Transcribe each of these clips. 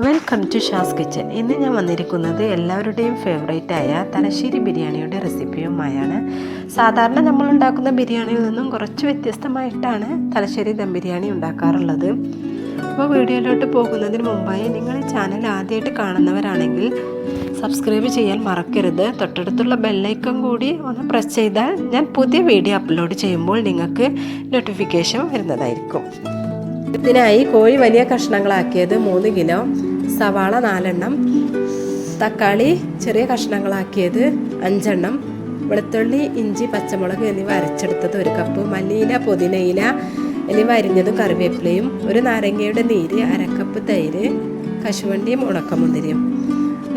Welcome to Shaz kitchen. ഇന്ന് ഞാൻ വന്നിരിക്കുന്നത് എല്ലാവരുടെയും ഫേവറേറ്റായ തലശ്ശേരി ബിരിയാണിയുടെ റെസിപ്പിയുമായാണ്. സാധാരണ നമ്മൾ ഉണ്ടാക്കുന്ന ബിരിയാണിയിൽ നിന്നും കുറച്ച് വ്യത്യസ്തമായിട്ടാണ് തലശ്ശേരി ദം ബിരിയാണി ഉണ്ടാക്കാറുള്ളത്. അപ്പോൾ വീഡിയോയിലോട്ട് പോകുന്നതിന് മുമ്പായി നിങ്ങൾ ഈ ചാനൽ ആദ്യമായിട്ട് കാണുന്നവരാണെങ്കിൽ സബ്സ്ക്രൈബ് ചെയ്യാൻ മറക്കരുത്. തൊട്ടടുത്തുള്ള ബെല്ലൈക്കൺ കൂടി ഒന്ന് പ്രസ് ചെയ്താൽ ഞാൻ പുതിയ വീഡിയോ അപ്ലോഡ് ചെയ്യുമ്പോൾ നിങ്ങൾക്ക് നോട്ടിഫിക്കേഷൻ വരുന്നതായിരിക്കും. ഇതിനായി കോഴി വലിയ കഷ്ണങ്ങളാക്കിയത് 3 കിലോ, സവാള 4 എണ്ണം, തക്കാളി ചെറിയ കഷ്ണങ്ങളാക്കിയത് 5 എണ്ണം, വെളുത്തുള്ളി, ഇഞ്ചി, പച്ചമുളക് എന്നിവ അരച്ചെടുത്തത് 1 കപ്പ്, മല്ലിയില, പുതിനയില എന്നിവ അരിഞ്ഞതും കറിവേപ്പിലയും, 1 നാരങ്ങയുടെ നീര്, 1/2 കപ്പ് തൈര്, കശുവണ്ടിയും ഉണക്കമുന്തിരിയും.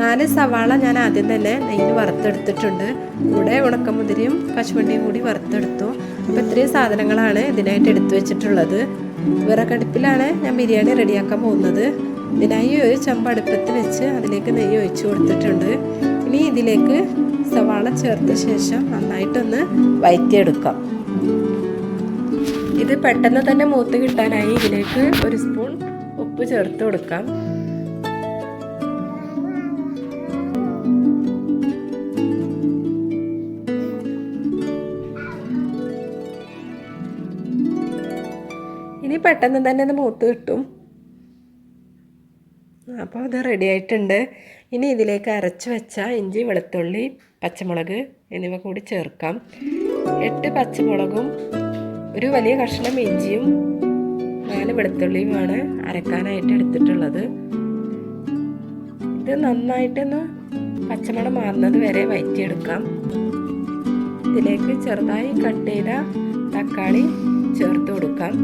4 സവാള ഞാൻ ആദ്യം തന്നെ നെയ്യിൽ വറുത്തെടുത്തിട്ടുണ്ട്. കൂടെ ഉണക്കമുന്തിരിയും കശുവണ്ടിയും കൂടി വറുത്തെടുത്തു. അപ്പോൾ ഇത്രയും സാധനങ്ങളാണ് ഇതിനായിട്ട് എടുത്തു വെച്ചിട്ടുള്ളത്. വിറകടുപ്പിലാണ് ഞാൻ ബിരിയാണി റെഡിയാക്കാൻ പോകുന്നത്. ഇതിനായി ഒരു ചെമ്പ് അടുപ്പത്ത് വെച്ച് അതിലേക്ക് നെയ്യ് ഒഴിച്ചു കൊടുത്തിട്ടുണ്ട്. ഇനി ഇതിലേക്ക് സവാള ചേർത്ത ശേഷം നന്നായിട്ടൊന്ന് വഴറ്റിയെടുക്കാം. ഇത് പെട്ടെന്ന് തന്നെ മൂത്ത് കിട്ടാനായി ഇതിലേക്ക് 1 സ്പൂൺ ഉപ്പ് ചേർത്ത് കൊടുക്കാം. ഇനി പെട്ടെന്ന് തന്നെ അത് മൂത്ത് കിട്ടും. അപ്പോൾ അത് റെഡി ആയിട്ടുണ്ട്. ഇനി ഇതിലേക്ക് അരച്ച് വെച്ച ഇഞ്ചി, വെളുത്തുള്ളി, പച്ചമുളക് എന്നിവ കൂടി ചേർക്കാം. 8 പച്ചമുളകും 1 വലിയ കഷ്ണം ഇഞ്ചിയും 4 വെളുത്തുള്ളിയുമാണ് അരക്കാനായിട്ട് എടുത്തിട്ടുള്ളത്. ഇത് നന്നായിട്ടൊന്ന് പച്ചമണം മാറുന്നത് വരെ വഴറ്റിയെടുക്കാം. ഇതിലേക്ക് ചെറുതായി കട്ട് ചെയ്ത തക്കാളി ചേർത്ത് കൊടുക്കാം.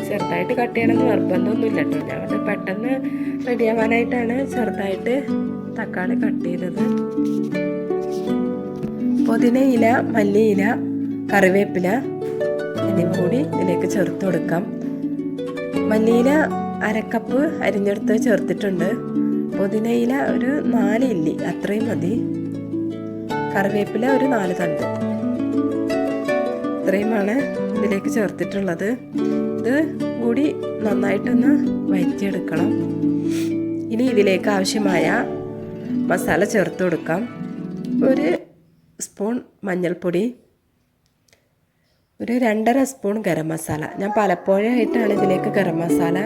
ചെറുതായിട്ട് കട്ട് ചെയ്യണമെന്ന് നിർബന്ധമൊന്നുമില്ല കേട്ടോ. ഞാനത് പെട്ടെന്ന് റെഡിയാവാനായിട്ടാണ് ചെറുതായിട്ട് തക്കാളി കട്ട് ചെയ്തത്. പുതിനയില, മല്ലിയില, കറിവേപ്പില എന്നിവ കൂടി ഇതിലേക്ക് ചേർത്ത് കൊടുക്കാം. മല്ലിയില 1/2 കപ്പ് അരിഞ്ഞെടുത്ത് ചേർത്തിട്ടുണ്ട്. പുതിനയില ഒരു 4 ഇല്ലി അത്രയും മതി. കറിവേപ്പില ഒരു 4 തണ്ട് ഇത്രയുമാണ് ഇതിലേക്ക് ചേർത്തിട്ടുള്ളത്. ഇത് കൂടി നന്നായിട്ടൊന്ന് വഴറ്റിയെടുക്കണം. ഇനി ഇതിലേക്ക് ആവശ്യമായ മസാല ചേർത്ത് കൊടുക്കാം. 1 സ്പൂൺ മഞ്ഞൾപ്പൊടി, ഒരു 2.5 സ്പൂൺ ഗരം മസാല. ഞാൻ പലപ്പോഴായിട്ടാണ് ഇതിലേക്ക് ഗരം മസാല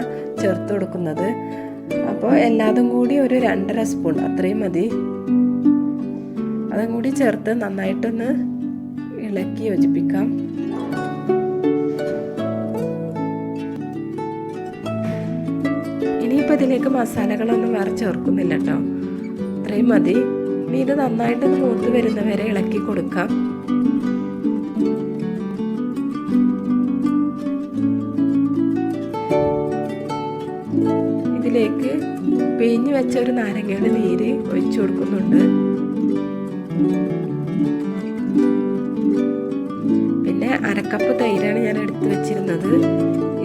ചേർത്ത് കൊടുക്കുന്നത്. അപ്പോൾ എല്ലാതും കൂടി ഒരു 2.5 സ്പൂൺ അത്രയും മതി. അതും കൂടി ചേർത്ത് നന്നായിട്ടൊന്ന് ഇളക്കി യോജിപ്പിക്കാം. ഇനിയിപ്പോൾ ഇതിലേക്ക് മസാലകളൊന്നും വേറെ ചേർക്കുന്നില്ല കേട്ടോ. ഇത്രയും മതി. ഇനി ഇത് നന്നായിട്ടൊന്ന് മൂത്ത് വരുന്നവരെ ഇളക്കി കൊടുക്കാം. ഇതിലേക്ക് പിഴിഞ്ഞ് വെച്ച 1 നാരങ്ങയുടെ നീര് ഒഴിച്ചു കൊടുക്കുന്നുണ്ട്. പിന്നെ 1/2 കപ്പ് തൈരാണ് ഞാൻ എടുത്തു വെച്ചിരുന്നത്.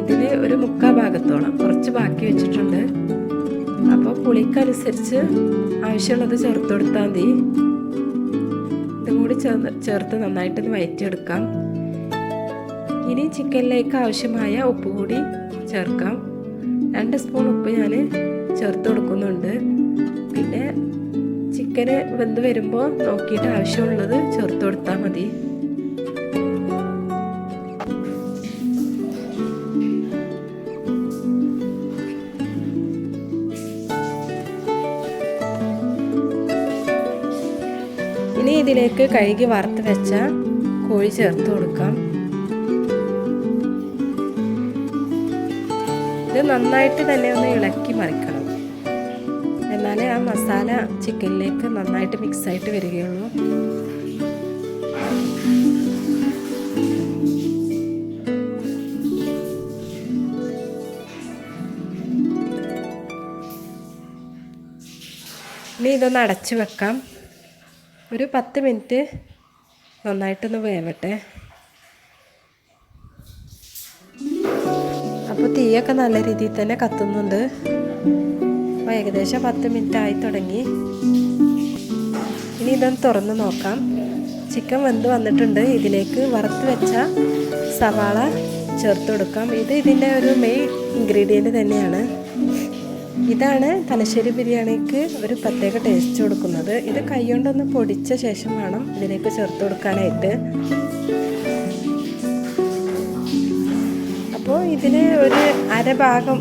ഇതിൽ ഒരു 3/4 ഭാഗത്തോളം കുറച്ച് ബാക്കി വെച്ചിട്ടുണ്ട്. അപ്പോൾ പുളിക്കനുസരിച്ച് ആവശ്യമുള്ളത് ചേർത്ത് കൊടുത്താൽ മതി. ഇതും കൂടി ചേർത്ത് നന്നായിട്ടൊന്ന് വഴറ്റിയെടുക്കാം. ഇനി ചിക്കനിലേക്ക് ആവശ്യമായ ഉപ്പ് കൂടി ചേർക്കാം. 2 സ്പൂൺ ഉപ്പ് ഞാൻ ചേർത്ത് കൊടുക്കുന്നുണ്ട്. പിന്നെ ചിക്കന് വെന്ത് വരുമ്പോൾ നോക്കിയിട്ട് ആവശ്യമുള്ളത് ചേർത്ത് കൊടുത്താൽ മതി. ഇനി ഇതിലേക്ക് കഴുകി വറുത്ത് വെച്ച കോഴി ചേർത്ത് കൊടുക്കാം. ഇത് നന്നായിട്ട് തന്നെ ഒന്ന് ഇളക്കി മറിക്കണം. എന്നാലേ ആ മസാല ചിക്കനിലേക്ക് നന്നായിട്ട് മിക്സായിട്ട് വരികയുള്ളൂ. ഇനി ഇതൊന്ന് അടച്ചു വെക്കാം. ഒരു 10 മിനിറ്റ് നന്നായിട്ടൊന്ന് വേവട്ടെ. അപ്പോൾ തീയൊക്കെ നല്ല രീതിയിൽ തന്നെ കത്തുന്നുണ്ട്. അപ്പോൾ ഏകദേശം 10 മിനിറ്റ് ആയി തുടങ്ങി. ഇനി ഇതൊന്ന് തുറന്ന് നോക്കാം. ചിക്കൻ വെന്ത് വന്നിട്ടുണ്ട്. ഇതിലേക്ക് വറുത്ത് വെച്ച സവാള ചേർത്ത് കൊടുക്കാം. ഇത് ഇതിൻ്റെ ഒരു മെയിൻ ഇൻഗ്രീഡിയൻറ്റ് തന്നെയാണ്. ഇതാണ് തലശ്ശേരി ബിരിയാണിക്ക് ഒരു പ്രത്യേക ടേസ്റ്റ് കൊടുക്കുന്നത്. ഇത് കൈകൊണ്ടൊന്ന് പൊടിച്ച ശേഷം വേണം ഇതിലേക്ക് ചേർത്ത് കൊടുക്കാനായിട്ട്. അപ്പോൾ ഇതിന് ഒരു അരഭാഗം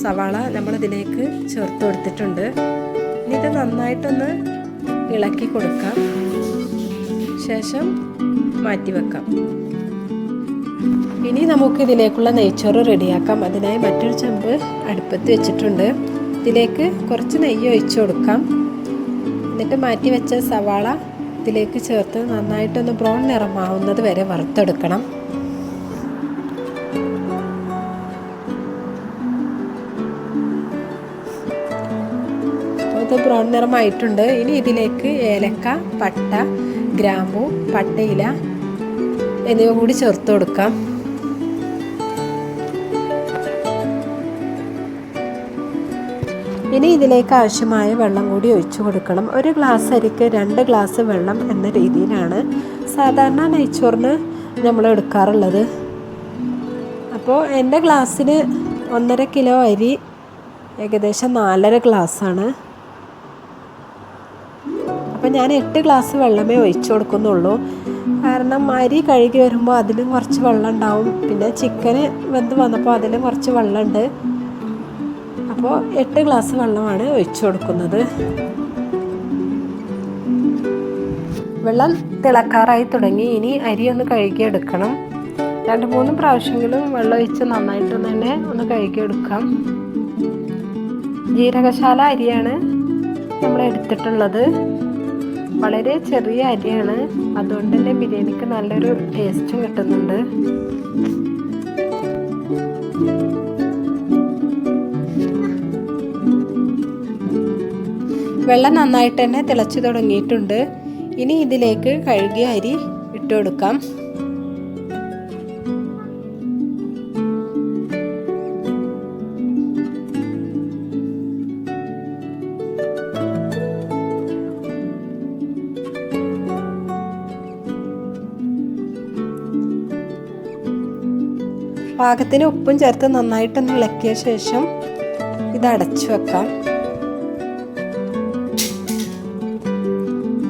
സവാള നമ്മളിതിലേക്ക് ചേർത്ത് കൊടുത്തിട്ടുണ്ട്. ഇനി ഇത് നന്നായിട്ടൊന്ന് ഇളക്കി കൊടുക്കാം, ശേഷം മാറ്റി വെക്കാം. ഇനി നമുക്ക് ഇതിലേക്കുള്ള നെയ്ച്ചോറ് റെഡിയാക്കാം. അതിനായി മറ്റൊരു ചെമ്പ് അടുപ്പത്ത് വെച്ചിട്ടുണ്ട്. ഇതിലേക്ക് കുറച്ച് നെയ്യ് ഒഴിച്ചു കൊടുക്കാം. എന്നിട്ട് മാറ്റി വെച്ച സവാള ഇതിലേക്ക് ചേർത്ത് നന്നായിട്ടൊന്ന് ബ്രൗൺ നിറമാവുന്നത് വരെ വറുത്തെടുക്കണം. ഇത് ബ്രൗൺ നിറമായിട്ടുണ്ട്. ഇനി ഇതിലേക്ക് ഏലക്ക, പട്ട, ഗ്രാമ്പൂ, പട്ടയില എന്നിവ കൂടി ചേർത്ത് കൊടുക്കാം. ഇനി ഇതിലേക്ക് ആവശ്യമായ വെള്ളം കൂടി ഒഴിച്ചു കൊടുക്കണം. ഒരു ഗ്ലാസ് അരിക്ക് 2 ഗ്ലാസ് വെള്ളം എന്ന രീതിയിലാണ് സാധാരണ നെയ്ച്ചോറിന് നമ്മൾ എടുക്കാറുള്ളത്. അപ്പോൾ എൻ്റെ ഗ്ലാസ്സിന് 1.5 കിലോ അരി ഏകദേശം 4.5 ഗ്ലാസ്സാണ്. അപ്പോൾ ഞാൻ 8 ഗ്ലാസ് വെള്ളമേ ഒഴിച്ചു കൊടുക്കുന്നുള്ളൂ. കാരണം അരി കഴുകി വരുമ്പോൾ അതിലും കുറച്ച് വെള്ളം ഉണ്ടാവും. പിന്നെ ചിക്കന് വെന്ത് വന്നപ്പോൾ അതിലും കുറച്ച് വെള്ളമുണ്ട്. അപ്പോൾ 8 ഗ്ലാസ് വെള്ളമാണ് ഒഴിച്ചു കൊടുക്കുന്നത്. വെള്ളം തിളക്കാറായി തുടങ്ങി. ഇനി അരി ഒന്ന് കഴുകിയെടുക്കണം. 2-3 പ്രാവശ്യമെങ്കിലും വെള്ളം ഒഴിച്ച് നന്നായിട്ട് തന്നെ ഒന്ന് കഴുകിയെടുക്കാം. ജീരകശാല അരിയാണ് നമ്മൾ എടുത്തിട്ടുള്ളത്. വളരെ ചെറിയ അരിയാണ്, അതുകൊണ്ട് തന്നെ ബിരിയാണിക്ക് നല്ലൊരു ടേസ്റ്റും കിട്ടുന്നുണ്ട്. വെള്ളം നന്നായിട്ട് തന്നെ തിളച്ചു തുടങ്ങിയിട്ടുണ്ട്. ഇനി ഇതിലേക്ക് കഴുകിയ അരി ഇട്ട് കൊടുക്കാം. പാകത്തിന് ഉപ്പും ചേർത്ത് നന്നായിട്ടൊന്ന് ഇളക്കിയ ശേഷം ഇത് അടച്ചു വെക്കാം.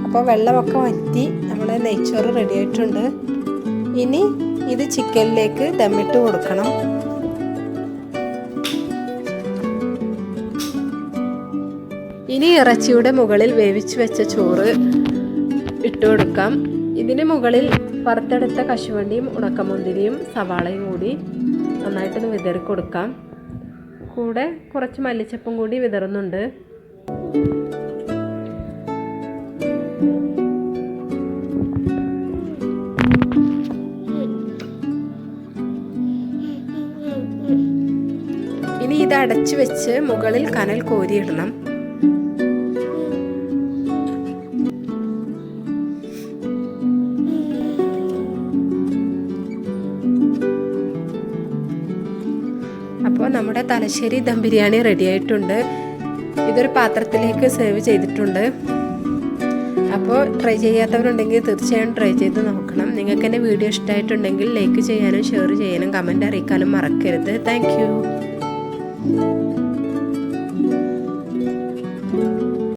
അപ്പോൾ വെള്ളമൊക്കെ വറ്റി നമ്മളെ നെയ്ച്ചോറ് റെഡി ആയിട്ടുണ്ട്. ഇനി ഇത് ചിക്കനിലേക്ക് ദമ്മിട്ട് കൊടുക്കണം. ഇനി ഇറച്ചിയുടെ മുകളിൽ വേവിച്ച് വെച്ച ചോറ് ഇട്ട് കൊടുക്കാം. ഇതിന് മുകളിൽ വറുത്തെടുത്ത കശുവണ്ടിയും ഉണക്കമുന്തിരിയും സവാളയും കൂടി നന്നായിട്ടൊന്ന് വിതറി കൊടുക്കാം. കൂടെ കുറച്ച് മല്ലിച്ചപ്പും കൂടി വിതറുന്നുണ്ട്. ഇനി ഇത് അടച്ചു വെച്ച് മുകളിൽ കനൽ കോരിയിടണം. അപ്പോൾ നമ്മുടെ തലശ്ശേരി ദം ബിരിയാണി റെഡി ആയിട്ടുണ്ട്. ഇതൊരു പാത്രത്തിലേക്ക് സെർവ് ചെയ്തിട്ടുണ്ട്. അപ്പോൾ ട്രൈ ചെയ്യാത്തവരുണ്ടെങ്കിൽ തീർച്ചയായും ട്രൈ ചെയ്ത് നോക്കണം. നിങ്ങൾക്ക് എൻ്റെ വീഡിയോ ഇഷ്ടമായിട്ടുണ്ടെങ്കിൽ ലൈക്ക് ചെയ്യാനും ഷെയർ ചെയ്യാനും കമൻറ്റ് അറിയിക്കാനും മറക്കരുത്. Thank you.